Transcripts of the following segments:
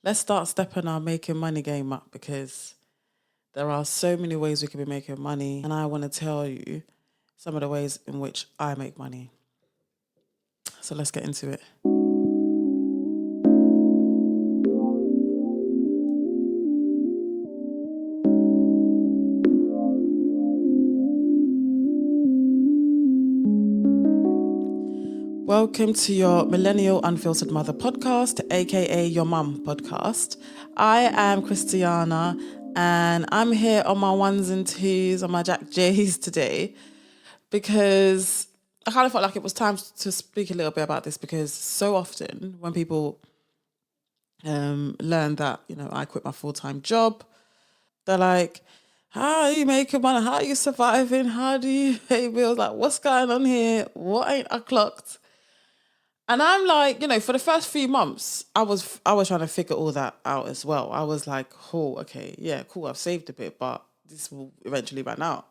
let's start stepping our making money game up, because there are so many ways we could be making money. And I want to tell you some of the ways in which I make money. So let's get into it. Welcome to your Millennial Unfiltered Mother podcast, aka Your M.U.M podcast. I am Christiana, and I'm here on my ones and twos, on my Jack J's today, because I kind of felt like it was time to speak a little bit about this, because so often when people learn that, I quit my full-time job, they're like, how are you making money? How are you surviving? How do you pay bills? Like, what's going on here? What ain't I clocked? And I'm like, for the first few months, I was trying to figure all that out as well. I was like, oh, okay, yeah, cool, I've saved a bit, but this will eventually run out.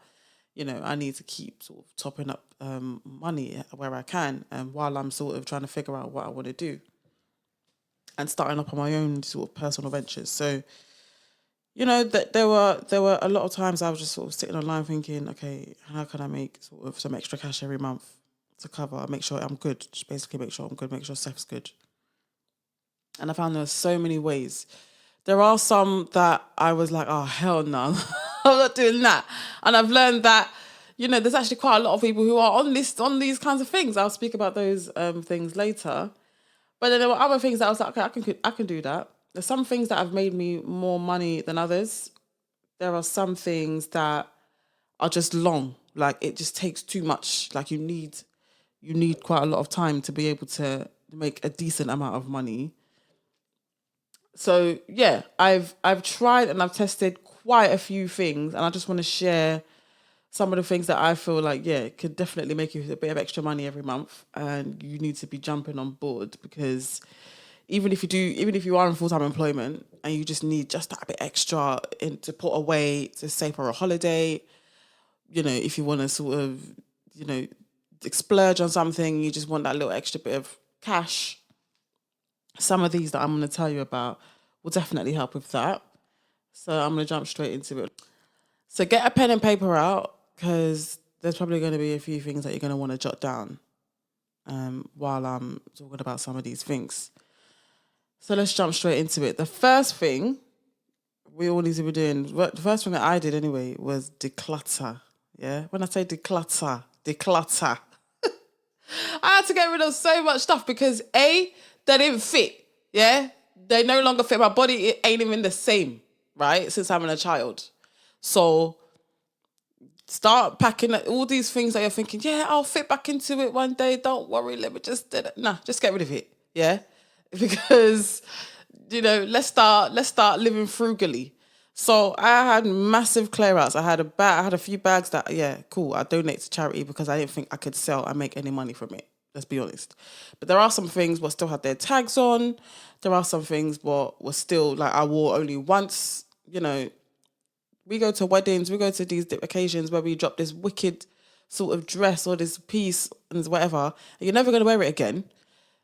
I need to keep sort of topping up money where I can, while I'm sort of trying to figure out what I want to do and starting up on my own sort of personal ventures. So, that there were a lot of times I was just sort of sitting online thinking, okay, how can I make sort of some extra cash every month to cover, make sure I'm good, just basically make sure I'm good, make sure Steph's good. And I found there were so many ways. There are some that I was like, oh, hell no, I'm not doing that. And I've learned that, there's actually quite a lot of people who are on these kinds of things. I'll speak about those things later. But then there were other things that I was like, okay, I can do that. There's some things that have made me more money than others. There are some things that are just long. Like, it just takes too much. Like, you need quite a lot of time to be able to make a decent amount of money. So yeah, I've tried and I've tested quite a few things, and I just want to share some of the things that I feel like, yeah, could definitely make you a bit of extra money every month, and you need to be jumping on board, because even if you are in full-time employment and you just need just that bit extra to put away to save for a holiday, if you want to sort of, splurge on something, you just want that little extra bit of cash, some of these that I'm going to tell you about will definitely help with that. So I'm going to jump straight into it. So get a pen and paper out, because there's probably going to be a few things that you're going to want to jot down while I'm talking about some of these things. So let's jump straight into it. The first thing we all need to be doing, the first thing that I did anyway, was declutter. Yeah? When I say declutter. I had to get rid of so much stuff because they didn't fit. Yeah, they no longer fit. My body, it ain't even the same, right? Since having a child, so start packing all these things that you're thinking, yeah, I'll fit back into it one day. Don't worry, let me just do it. Nah, just get rid of it. Yeah, because let's start living frugally. So I had massive clear outs. I had a few bags that, yeah, cool, I donate to charity because I didn't think I could sell and make any money from it. Let's be honest. But there are some things what still had their tags on. There are some things what was still like I wore only once. We go to weddings, we go to these occasions where we drop this wicked sort of dress or this piece and whatever, and you're never going to wear it again.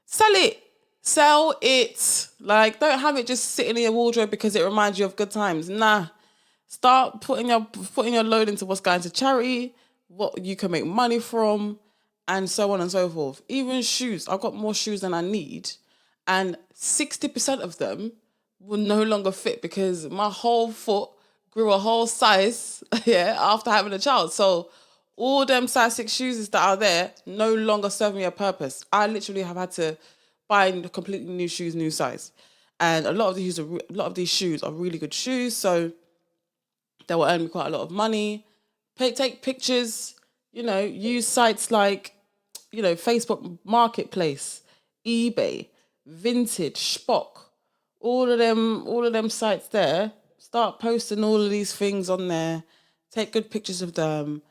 Sell it. Sell it. Like, don't have it just sitting in your wardrobe because it reminds you of good times. Nah. Start putting your load into what's going to charity, what you can make money from, and so on and so forth. Even shoes. I've got more shoes than I need, and 60% of them will no longer fit because my whole foot grew a whole size, yeah, after having a child. So all them size 6 shoes that are there no longer serve me a purpose. I literally have had to buy completely new shoes, new size. And a lot of these shoes are really good shoes, so they will earn me quite a lot of money. Take pictures, use sites like, Facebook Marketplace, eBay, Vintage, Spock, all of them sites there. Start posting all of these things on there. Take good pictures of them,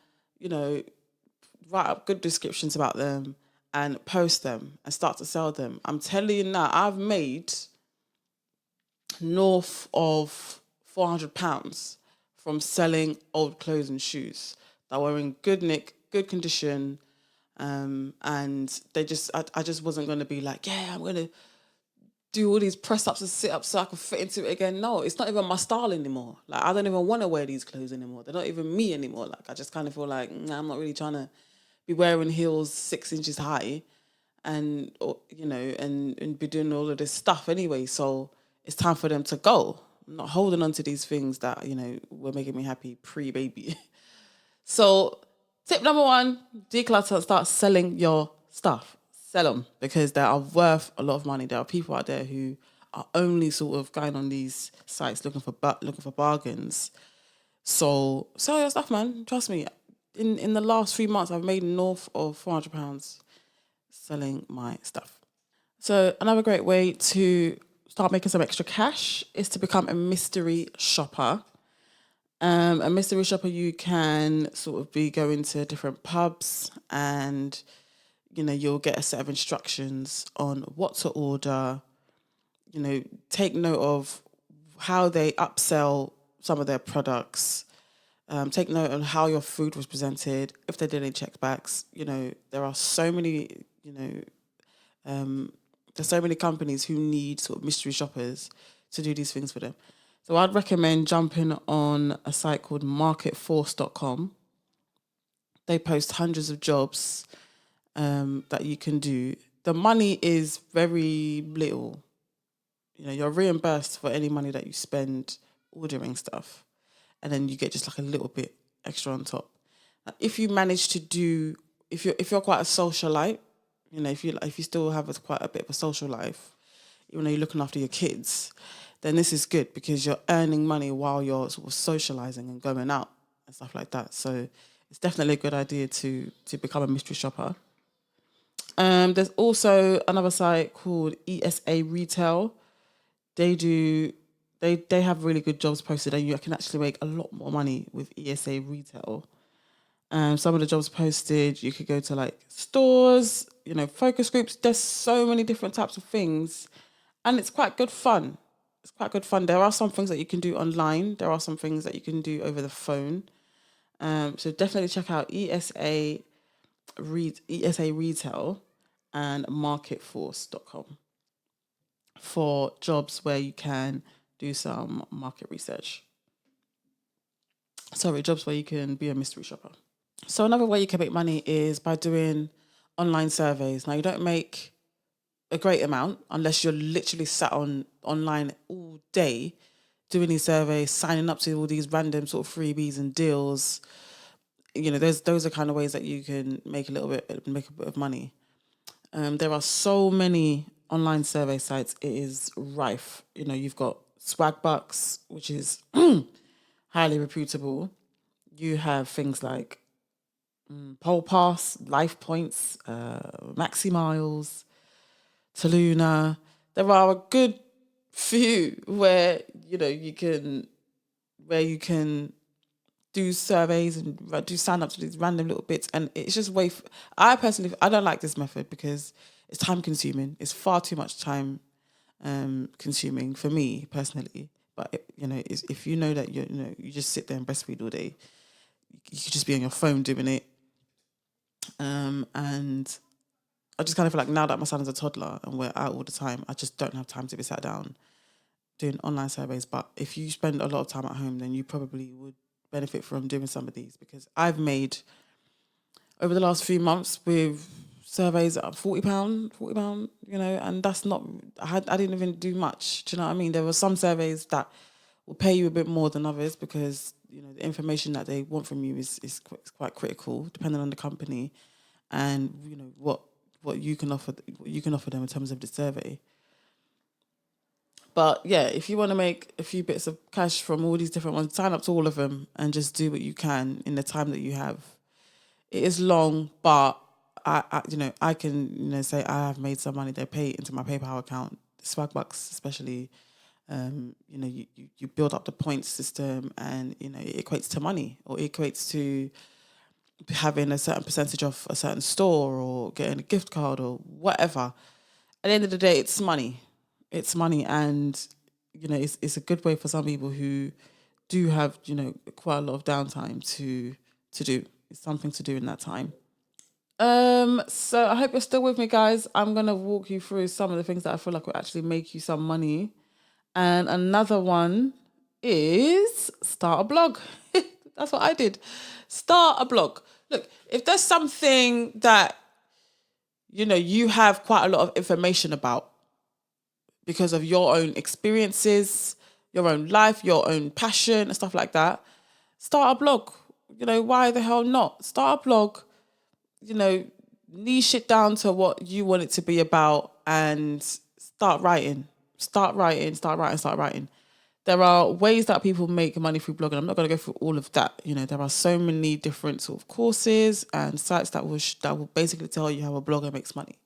write up good descriptions about them and post them and start to sell them. I'm telling you now, I've made north of £400 from selling old clothes and shoes that were in good nick, good condition, and I just wasn't going to be like, yeah, I'm going to do all these press ups and sit ups so I can fit into it again. No, it's not even my style anymore. Like I don't even want to wear these clothes anymore. They're not even me anymore. Like I just kind of feel like I'm not really trying to be wearing heels 6 inches high, and and be doing all of this stuff anyway. So it's time for them to go. I'm not holding on to these things that were making me happy pre-baby. So tip number one: declutter and start selling your stuff. Sell them because they are worth a lot of money. There are people out there who are only sort of going on these sites looking for bargains. So sell your stuff, man. Trust me. In the last 3 months, I've made north of £400 selling my stuff. So another great way to start making some extra cash is to become a mystery shopper. A mystery shopper, you can sort of be going to different pubs and you'll get a set of instructions on what to order. Take note of how they upsell some of their products. Take note on how your food was presented. If they did any checkbacks, there are so many, there's so many companies who need sort of mystery shoppers to do these things for them. So I'd recommend jumping on a site called marketforce.com. They post hundreds of jobs that you can do. The money is very little. You're reimbursed for any money that you spend ordering stuff. And then you get just like a little bit extra on top. If you manage to do, if you're quite a socialite, if you still have quite a bit of a social life, even though you're looking after your kids, then this is good because you're earning money while you're sort of socializing and going out and stuff like that. So it's definitely a good idea to become a mystery shopper. There's also another site called ESA Retail. They have really good jobs posted, and you can actually make a lot more money with ESA Retail. Some of the jobs posted, you could go to like stores, focus groups. There's so many different types of things, and it's quite good fun. It's quite good fun. There are some things that you can do online. There are some things that you can do over the phone. So definitely check out ESA Retail and marketforce.com for jobs where you can do some market research. Sorry, jobs where you can be a mystery shopper. So another way you can make money is by doing online surveys. Now you don't make a great amount unless you're literally sat online all day doing these surveys, signing up to all these random sort of freebies and deals. Those are kind of ways that you can make a bit of money. There are so many online survey sites. It is rife. You've got Swagbucks, which is highly reputable. You have things like Pole Pass, Life Points, Maxi Miles, Taluna. There are a good few where you can do surveys and do sign up to these random little bits, and it's just I personally don't like this method because it's time consuming. It's far too much time consuming for me personally. But if you know that you just sit there and breastfeed all day, you could just be on your phone doing it. And I just kind of feel like now that my son is a toddler and we're out all the time, I just don't have time to be sat down doing online surveys. But if you spend a lot of time at home, then you probably would benefit from doing some of these, because I've made over the last few months with surveys at £40, and that's not, I didn't even do much. Do you know what I mean? There were some surveys that will pay you a bit more than others because, the information that they want from you is quite critical depending on the company and, what you can offer them in terms of the survey. But yeah, if you want to make a few bits of cash from all these different ones, sign up to all of them and just do what you can in the time that you have. It is long, but I can say I have made some money. They pay into my PayPal account. Swagbucks especially, you build up the points system, and it equates to money, or it equates to having a certain percentage off a certain store or getting a gift card or whatever. At the end of the day, it's money. It's money, and it's a good way for some people who do have quite a lot of downtime to do. It's something to do in that time. So I hope you're still with me, guys. I'm gonna walk you through some of the things that I feel like will actually make you some money. And another one is start a blog. That's what I did. Start a blog. Look, if there's something that you have quite a lot of information about because of your own experiences, your own life, your own passion and stuff like that, start a blog. Why the hell not? Start a blog, niche it down to what you want it to be about and start writing. Start writing. There are ways that people make money through blogging. I'm not going to go through all of that. There are so many different sort of courses and sites that will basically tell you how a blogger makes money.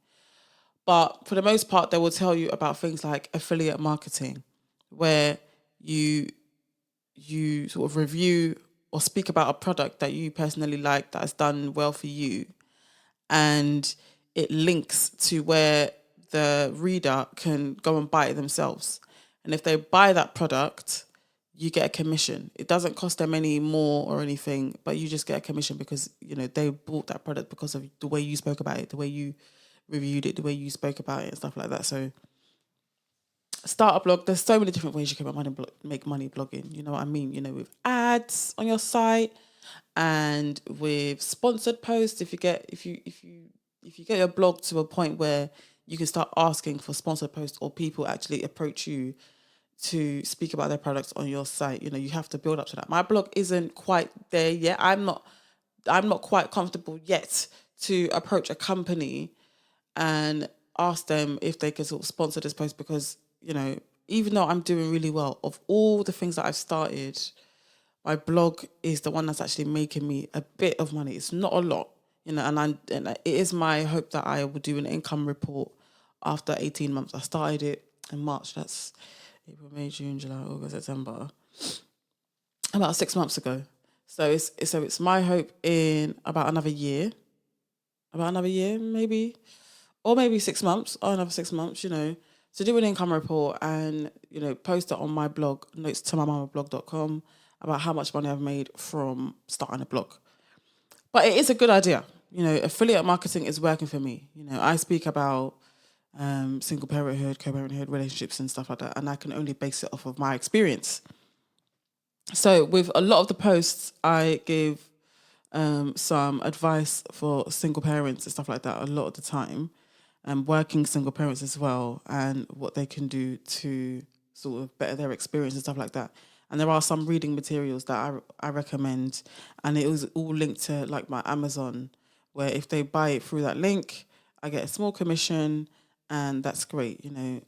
But for the most part, they will tell you about things like affiliate marketing, where you sort of review or speak about a product that you personally like that has done well for you, and it links to where the reader can go and buy it themselves. And if they buy that product, you get a commission. It doesn't cost them any more or anything, but you just get a commission because, they bought that product because of the way you spoke about it, the way you reviewed it, the way you spoke about it and stuff like that. So start a blog. There's so many different ways you can make money blogging. You know what I mean? With ads on your site and with sponsored posts. If you get your blog to a point where you can start asking for sponsored posts or people actually approach you to speak about their products on your site, you have to build up to that. My blog isn't quite there yet. I'm not quite comfortable yet to approach a company and ask them if they can sort of sponsor this post because, even though I'm doing really well, of all the things that I've started, my blog is the one that's actually making me a bit of money. It's not a lot, and it is my hope that I will do an income report after 18 months. I started it in March. That's April, May, June, July, August, September. About 6 months ago. So it's my hope in about another year, maybe, or maybe 6 months, or another 6 months, to do an income report and, post it on my blog, nosey.blog.com, about how much money I've made from starting a blog. But it is a good idea. Affiliate marketing is working for me. I speak about single parenthood, co-parenthood, relationships and stuff like that, and I can only base it off of my experience. So with a lot of the posts, I give some advice for single parents and stuff like that a lot of the time, and working single parents as well, and what they can do to sort of better their experience and stuff like that. And there are some reading materials that I recommend, and it was all linked to like my Amazon, where if they buy it through that link, I get a small commission, and that's great, and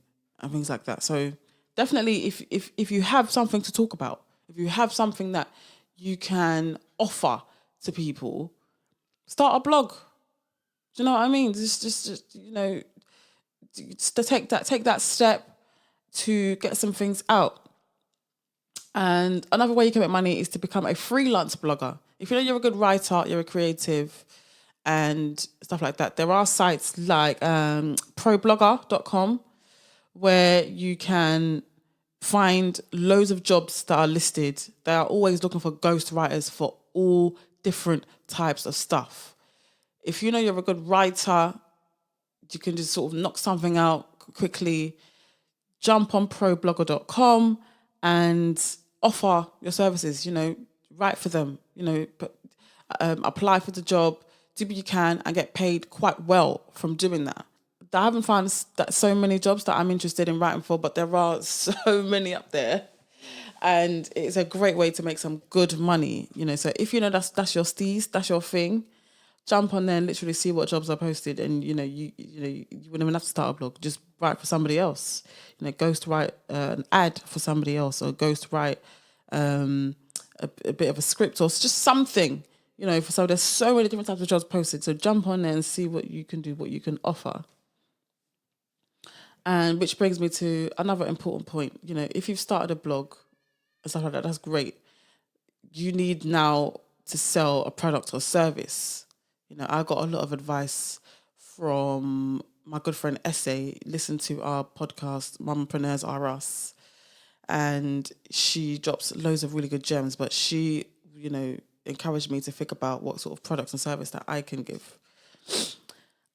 things like that. So definitely, if you have something to talk about, if you have something that you can offer to people, start a blog. Do you know what I mean? Just to take that step to get some things out. And another way you can make money is to become a freelance blogger. If you know you're a good writer, you're a creative and stuff like that, there are sites like problogger.com where you can find loads of jobs that are listed. They are always looking for ghostwriters for all different types of stuff. If you know you're a good writer, you can just sort of knock something out quickly, jump on problogger.com and offer your services, write for them, apply for the job, do what you can and get paid quite well from doing that. I haven't found that so many jobs that I'm interested in writing for, but there are so many up there. And it's a great way to make some good money, So if that's your steez, that's your thing, jump on there and literally see what jobs are posted, and you wouldn't even have to start a blog. Just write for somebody else. Ghost write an ad for somebody else, or ghost write a bit of a script or just something. So there's so many different types of jobs posted. So jump on there and see what you can do, what you can offer. And which brings me to another important point. If you've started a blog and stuff like that, that's great. You need now to sell a product or service. I got a lot of advice from my good friend Essay. Listen to our podcast, Mompreneurs Are Us. And she drops loads of really good gems, but she, encouraged me to think about what sort of products and service that I can give.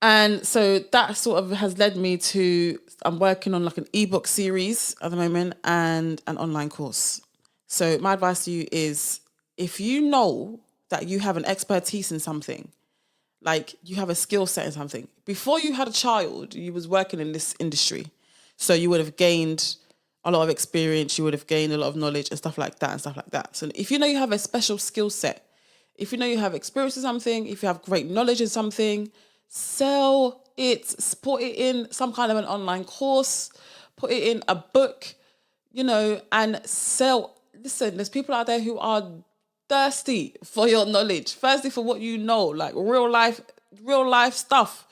And so that sort of has led me to, I'm working on like an ebook series at the moment and an online course. So my advice to you is, if you know that you have an expertise in something, like you have a skill set in something, before you had a child, you was working in this industry. So you would have gained a lot of experience, you would have gained a lot of knowledge and stuff like that and stuff like that. So if you know you have a special skill set, if you know you have experience in something, if you have great knowledge in something, sell it, put it in some kind of an online course, put it in a book, and sell. Listen, there's people out there who are thirsty for your knowledge, thirsty for what you know, like real life stuff.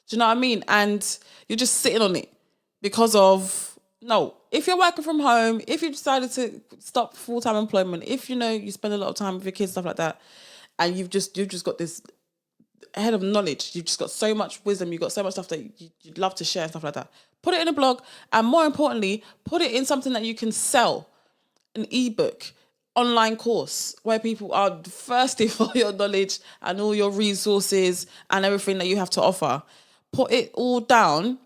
Do you know what I mean? And you're just sitting on it because of, no. If you're working from home, if you decided to stop full-time employment, if you spend a lot of time with your kids, stuff like that, and you've just got this head of knowledge, you've just got so much wisdom, you've got so much stuff that you'd love to share and stuff like that, put it in a blog, and more importantly, put it in something that you can sell, an ebook, online course, where people are thirsty for your knowledge and all your resources and everything that you have to offer. Put it all down.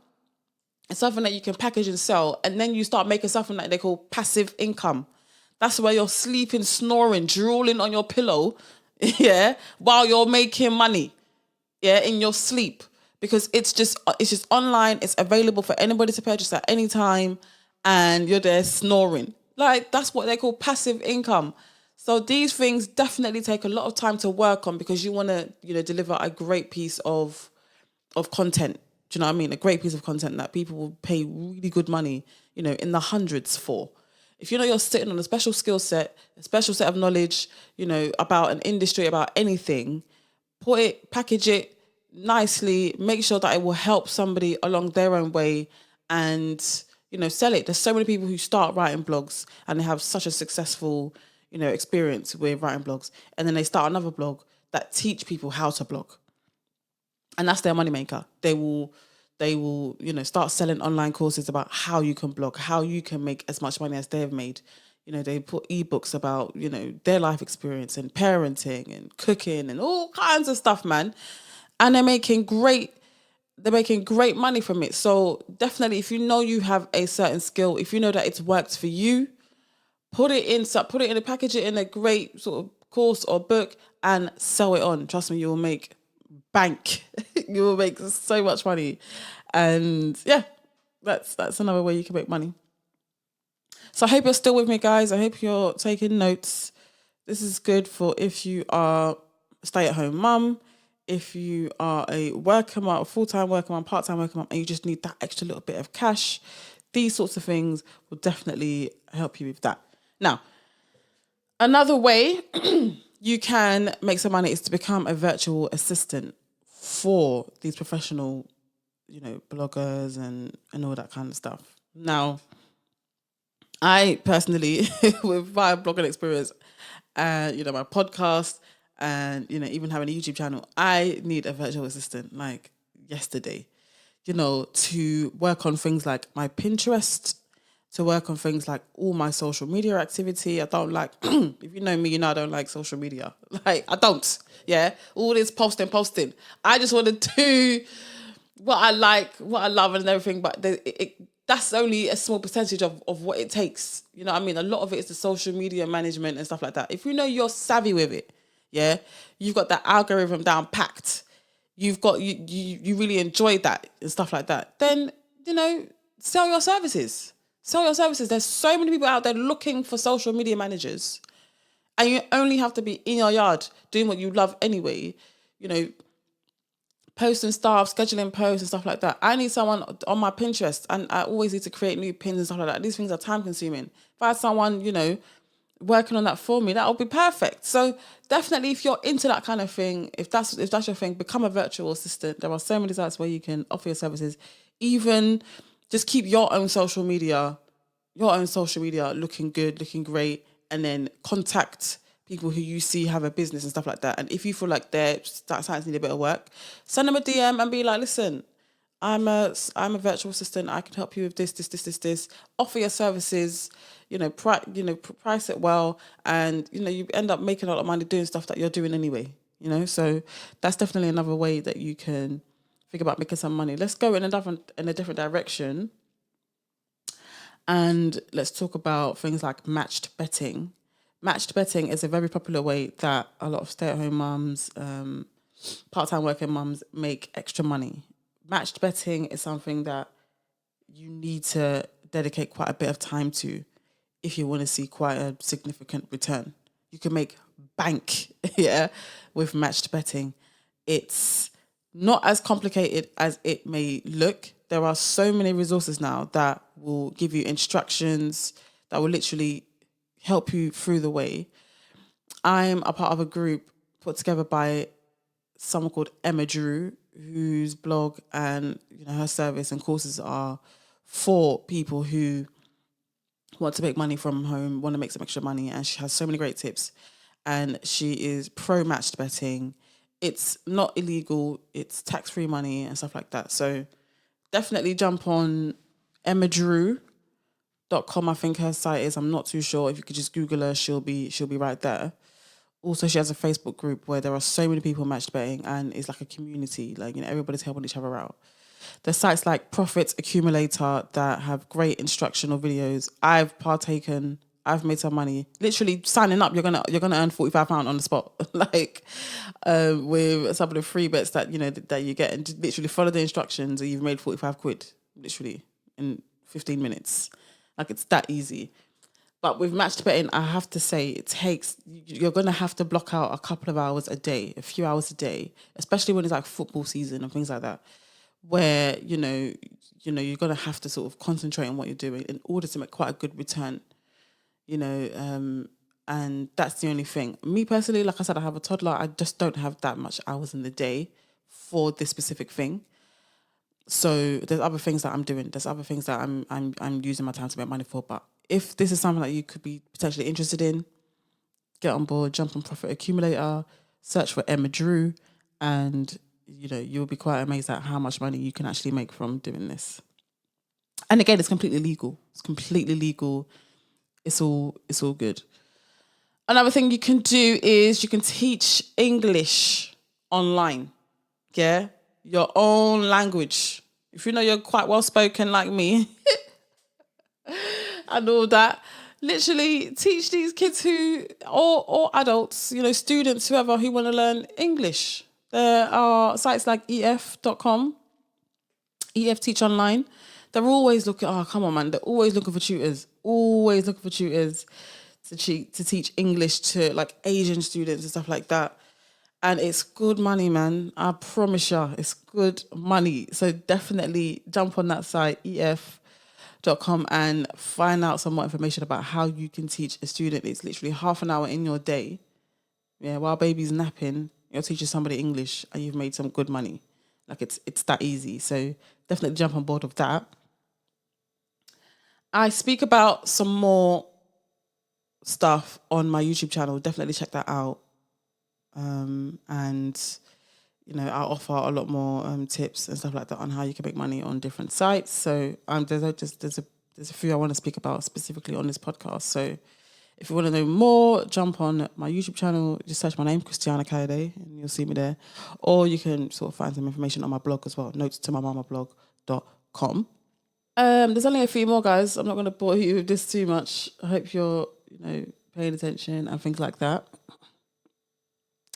It's something that you can package and sell, and then you start making something that they call passive income. That's where you're sleeping, snoring, drooling on your pillow, yeah, while you're making money, yeah, in your sleep, because it's just online. It's available for anybody to purchase at any time, and you're there snoring. Like, that's what they call passive income. So these things definitely take a lot of time to work on, because you want to, deliver a great piece of content. Do you know what I mean? A great piece of content that people will pay really good money, in the hundreds for. If you're sitting on a special skill set, a special set of knowledge, about an industry, about anything, package it nicely, make sure that it will help somebody along their own way, and, sell it. There's so many people who start writing blogs and they have such a successful, experience with writing blogs. And then they start another blog that teach people how to blog. And that's their moneymaker. They will, start selling online courses about how you can blog, how you can make as much money as they've made. They put ebooks about, their life experience and parenting and cooking and all kinds of stuff, man. And they're making great money from it. So definitely, if you know you have a certain skill, if you know that it's worked for you, put it in, package it in a great sort of course or book and sell it on. Trust me, you will make bank. You will make so much money. And yeah, that's another way you can make money. So I hope you're still with me, guys. I hope you're taking notes. This is good for if you are a stay-at-home mum, if you are a worker mum, a full-time worker mum, part-time worker mum, and you just need that extra little bit of cash. These sorts of things will definitely help you with that. Now, another way you can make some money is to become a virtual assistant for these professional, bloggers and all that kind of stuff. Now, I personally, with my blogging experience and, my podcast and, even having a YouTube channel, I need a virtual assistant like yesterday, to work on things like my Pinterest, to work on things like all my social media activity. I don't like, if you know me, I don't like social media. Like, I don't, yeah? All this posting. I just want to do what I like, what I love and everything, but that's only a small percentage of what it takes. You know what I mean? A lot of it is the social media management and stuff like that. If you know you're savvy with it, yeah, you've got that algorithm down packed, you've got, you really enjoy that and stuff like that, then, sell your services. Sell your services. There's so many people out there looking for social media managers, and you only have to be in your yard doing what you love anyway, posting stuff, scheduling posts and stuff like that. I need someone on my Pinterest, and I always need to create new pins and stuff like that. These things are time consuming. If I had someone, working on that for me, that would be perfect. So definitely, if you're into that kind of thing, if that's your thing, become a virtual assistant. There are so many sites where you can offer your services. Even just keep your own social media looking good, looking great, and then contact people who you see have a business and stuff like that. And if you feel like their sites need a bit of work, send them a DM and be like, listen, I'm a virtual assistant. I can help you with this. Offer your services, price it well, and you end up making a lot of money doing stuff that you're doing anyway. So that's definitely another way that you can think about making some money. Let's go in a different direction. And let's talk about things like matched betting. Matched betting is a very popular way that a lot of stay-at-home mums, part-time working mums make extra money. Matched betting is something that you need to dedicate quite a bit of time to if you want to see quite a significant return. You can make bank, with matched betting. It's not as complicated as it may look. There are so many resources now that will give you instructions that will literally help you through the way. I'm a part of a group put together by someone called Emma Drew, whose blog and her service and courses are for people who want to make money from home, want to make some extra money, and she has so many great tips. And she is pro matched betting. It's not illegal, it's tax-free money and stuff like that. So definitely jump on emmadrew.com, I think her site is. I'm not too sure. If you could just Google her, she'll be right there. Also, she has a Facebook group where there are so many people matched betting, and it's like a community. Like, everybody's helping each other out. There's sites like Profit Accumulator that have great instructional videos. I've made some money. Literally signing up, you're gonna earn £45 on the spot. Like, with some of the free bets that that you get, and just literally follow the instructions, and you've made 45 quid, literally in 15 minutes. Like, it's that easy. But with matched betting, I have to say, you're going to have to block out a couple of hours a day, a few hours a day, especially when it's like football season and things like that, where, you're going to have to sort of concentrate on what you're doing in order to make quite a good return, and that's the only thing. Me personally, like I said, I have a toddler. I just don't have that much hours in the day for this specific thing. So there's other things that I'm doing. There's other things that I'm using my time to make money for. But if this is something that you could be potentially interested in, get on board, jump on Profit Accumulator, search for Emma Drew, and you'll be quite amazed at how much money you can actually make from doing this. And again, it's completely legal. It's all good. Another thing you can do is you can teach English online. Yeah? Your own language. If you're quite well spoken like me and all that, literally teach these kids or adults, students, whoever, who want to learn English. There are sites like ef.com, EF Teach Online. They're always looking, come on, man. They're always looking for tutors. To teach English to like Asian students and stuff like that. And it's good money, man. I promise you, it's good money. So definitely jump on that site, ef.com, and find out some more information about how you can teach a student. It's literally half an hour in your day. Yeah, while baby's napping, you're teaching somebody English and you've made some good money. Like, it's that easy. So definitely jump on board with that. I speak about some more stuff on my YouTube channel. Definitely check that out. And I offer a lot more tips and stuff like that on how you can make money on different sites. So there's a few I want to speak about specifically on this podcast. So if you want to know more, jump on my YouTube channel, just search my name, Christiana Kaide, and you'll see me there. Or you can sort of find some information on my blog as well, notestomymamablog.com. There's only a few more, guys. I'm not going to bore you with this too much. I hope you're paying attention and things like that.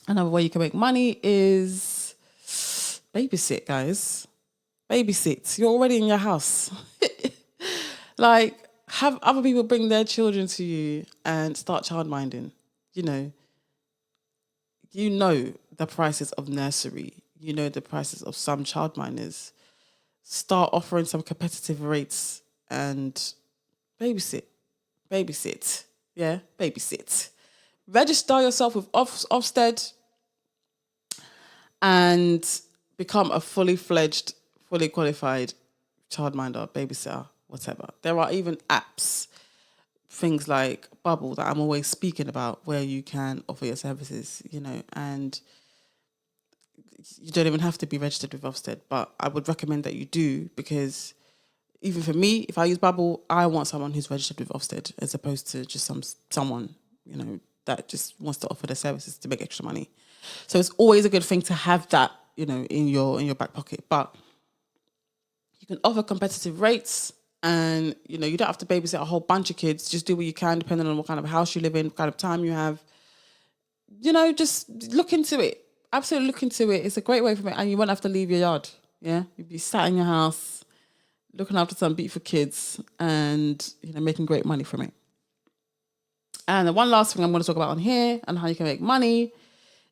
Another way you can make money is babysit, guys. Babysit. You're already in your house. Like, have other people bring their children to you and start childminding. You know the prices of nursery. You know the prices of some childminders. Start offering some competitive rates and babysit. Yeah, babysit. Register yourself with Ofsted and become a fully fledged, fully qualified childminder, babysitter, whatever. There are even apps, things like Bubble that I'm always speaking about, where you can offer your services, and you don't even have to be registered with Ofsted, but I would recommend that you do, because even for me, if I use Bubble, I want someone who's registered with Ofsted as opposed to just someone, that just wants to offer their services to make extra money. So it's always a good thing to have that in your back pocket. But you can offer competitive rates, and you don't have to babysit a whole bunch of kids. Just do what you can, depending on what kind of house you live in, what kind of time you have. Just look into it. Absolutely look into it. It's a great way for me, and you won't have to leave your yard. Yeah, you'll be sat in your house, looking after some beautiful kids, and making great money from it. And the one last thing I'm going to talk about on here and how you can make money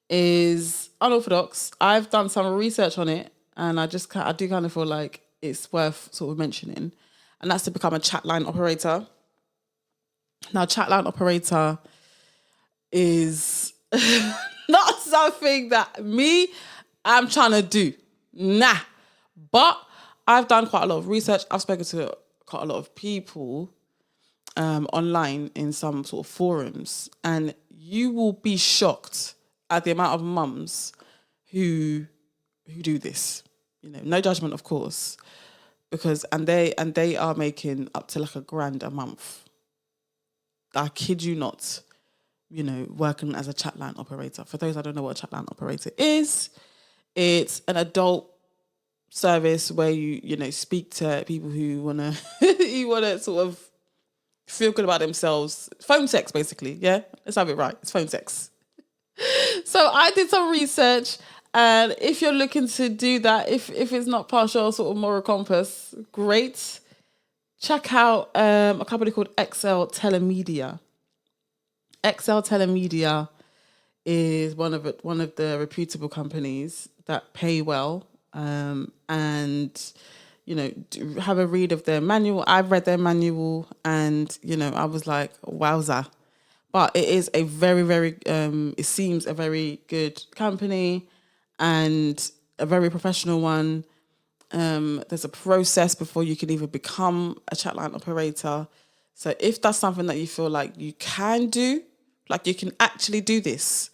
is unorthodox. I've done some research on it, and I do kind of feel like it's worth sort of mentioning, and that's to become a chat line operator. Now, chat line operator is not something that I'm trying to do. Nah. But I've done quite a lot of research. I've spoken to quite a lot of people online in some sort of forums, and you will be shocked at the amount of mums who do this. No judgment, of course, because they are making up to like $1,000 a month. I kid you not. Working as a chat line operator. For those that don't know what a chat line operator is, it's an adult service where you speak to people who wanna sort of feel good about themselves. Phone sex, basically. Yeah, let's have it right. It's phone sex. So I did some research, and if you're looking to do that, if it's not partial sort of moral compass, great. Check out a company called XL Telemedia. XL Telemedia is one of the reputable companies that pay well, and have a read of their manual. I've read their manual, and I was like, wowza. But it is a very, very it seems a very good company and a very professional one. There's a process before you can even become a chatline operator. So if that's something that you feel like you can do, like you can actually do this,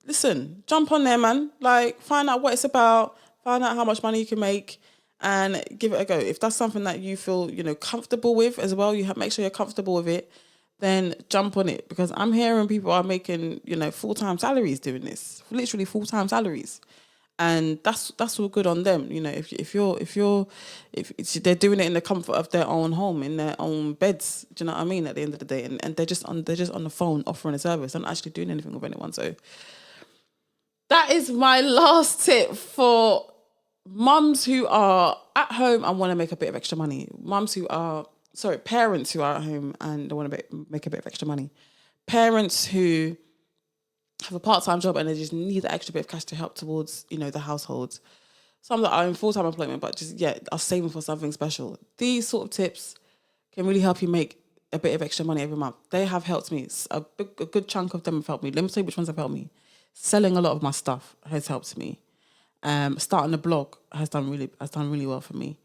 listen, jump on there, man. Like, find out what it's about, find out how much money you can make, and give it a go. If that's something that you feel, comfortable with as well, make sure you're comfortable with it, then jump on it. Because I'm hearing people are making, full-time salaries doing this, literally full-time salaries. And that's all good on them. If they're doing it in the comfort of their own home, in their own beds, do you know what I mean? At the end of the day, and they're just on the phone offering a service, they're not actually doing anything with anyone. So that is my last tip for mums who are at home and want to make a bit of extra money. Parents who are at home and want to make a bit of extra money. Parents who have a part-time job and they just need that extra bit of cash to help towards, the household. Some that are in full-time employment, but just, are saving for something special. These sort of tips can really help you make a bit of extra money every month. They have helped me. A good chunk of them have helped me. Let me tell you which ones have helped me. Selling a lot of my stuff has helped me. Starting a blog has done really well for me.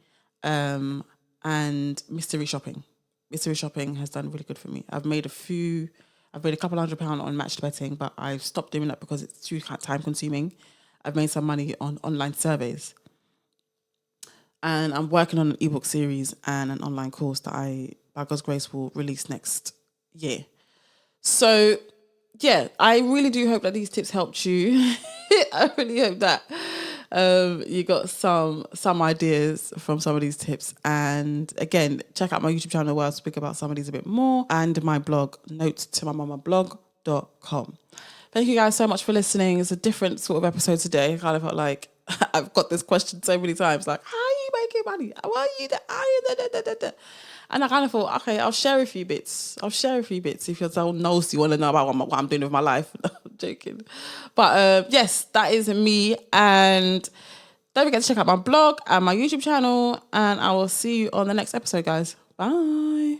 And mystery shopping. Mystery shopping has done really good for me. I've made a couple £100 on matched betting, but I've stopped doing that because it's too time consuming. I've made some money on online surveys. And I'm working on an ebook series and an online course that by God's grace, will release next year. So, I really do hope that these tips helped you. I really hope that you got some ideas from some of these tips. And again, check out my YouTube channel where I speak about some of these a bit more, and my blog, notetomamamablog.com. Thank you guys so much for listening. It's a different sort of episode today. I kind of felt like I've got this question so many times, like, how are you making money? How are you? And I kind of thought, okay, I'll share a few bits. If you're so nosy, you want to know about what I'm doing with my life. No, I'm joking. But yes, that is me. And don't forget to check out my blog and my YouTube channel. And I will see you on the next episode, guys. Bye.